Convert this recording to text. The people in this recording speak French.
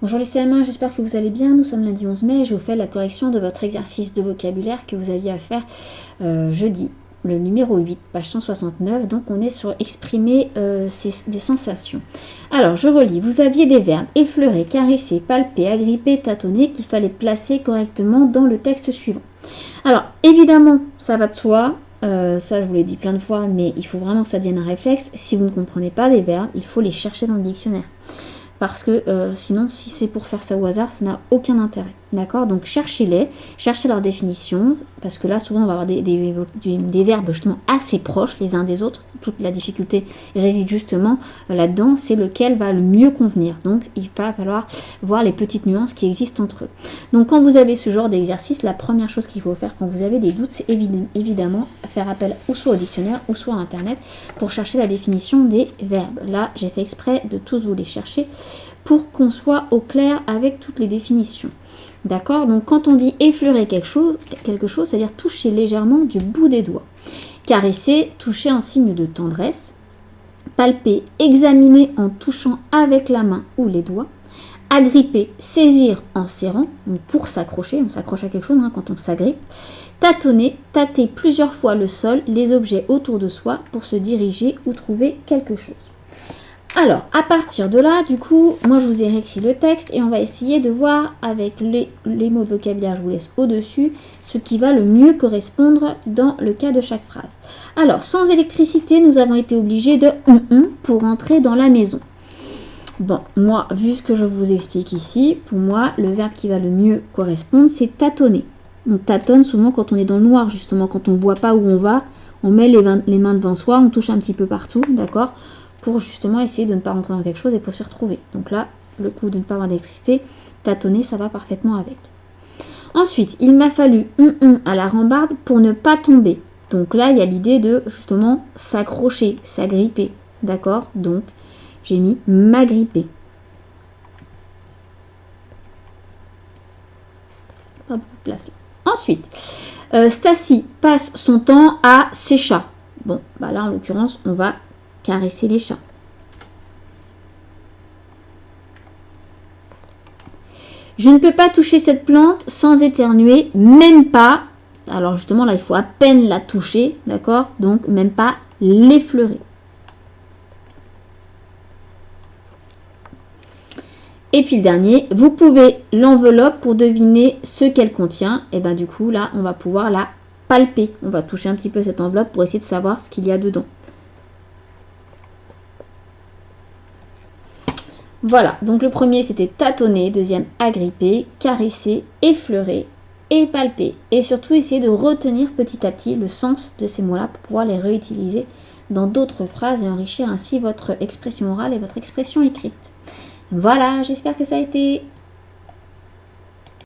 Bonjour les CM1, j'espère que vous allez bien. Nous sommes lundi 11 mai et je vous fais la correction de votre exercice de vocabulaire que vous aviez à faire jeudi, le numéro 8, page 169. Donc on est sur exprimer des sensations. Alors je relis. Vous aviez des verbes effleurer, caresser, palper, agripper, tâtonner qu'il fallait placer correctement dans le texte suivant. Alors évidemment, ça va de soi. Ça je vous l'ai dit plein de fois, mais il faut vraiment que ça devienne un réflexe. Si vous ne comprenez pas des verbes, il faut les chercher dans le dictionnaire. Parce que sinon, si c'est pour faire ça au hasard, ça n'a aucun intérêt. D'accord? Donc cherchez-les, cherchez leur définition, parce que là, souvent, on va avoir des verbes justement assez proches les uns des autres. Toute la difficulté réside justement là-dedans, c'est lequel va le mieux convenir. Donc il va falloir voir les petites nuances qui existent entre eux. Donc quand vous avez ce genre d'exercice, la première chose qu'il faut faire quand vous avez des doutes, c'est évidemment faire appel ou soit au dictionnaire ou soit à Internet pour chercher la définition des verbes. Là, j'ai fait exprès de tous vous les chercher pour qu'on soit au clair avec toutes les définitions. D'accord? Donc quand on dit effleurer quelque chose, c'est-à-dire toucher légèrement du bout des doigts. Caresser, toucher en signe de tendresse. Palper, examiner en touchant avec la main ou les doigts. Agripper, saisir en serrant, donc pour s'accrocher, on s'accroche à quelque chose quand on s'agrippe. Tâtonner, tâter plusieurs fois le sol, les objets autour de soi pour se diriger ou trouver quelque chose. Alors, à partir de là, du coup, moi je vous ai réécrit le texte et on va essayer de voir avec les mots de vocabulaire, je vous laisse au-dessus, ce qui va le mieux correspondre dans le cas de chaque phrase. Alors, sans électricité, nous avons été obligés de pour entrer dans la maison. Bon, moi, vu ce que je vous explique ici, pour moi, le verbe qui va le mieux correspondre, c'est tâtonner. On tâtonne souvent quand on est dans le noir, justement, quand on ne voit pas où on va, on met les mains devant soi, on touche un petit peu partout, d'accord ? Pour justement essayer de ne pas rentrer dans quelque chose et pour s'y retrouver. Donc là, le coup de ne pas avoir d'électricité, tâtonner, ça va parfaitement avec. Ensuite, il m'a fallu à la rambarde pour ne pas tomber. Donc là, il y a l'idée de justement s'accrocher, s'agripper. D'accord? Donc, j'ai mis m'agripper. Pas beaucoup de place là. Ensuite, Stacy passe son temps à ses chats. Bon, bah là, en l'occurrence, on va caresser les chats. Je ne peux pas toucher cette plante sans éternuer, même pas. Alors justement là, il faut à peine la toucher, d'accord? Donc même pas l'effleurer. Et puis le dernier, vous pouvez l'enveloppe pour deviner ce qu'elle contient. Et bien du coup là, on va pouvoir la palper. On va toucher un petit peu cette enveloppe pour essayer de savoir ce qu'il y a dedans. Voilà, donc le premier c'était tâtonner, deuxième agripper, caresser, effleurer et palper. Et surtout essayer de retenir petit à petit le sens de ces mots-là pour pouvoir les réutiliser dans d'autres phrases et enrichir ainsi votre expression orale et votre expression écrite. Voilà, j'espère que ça a été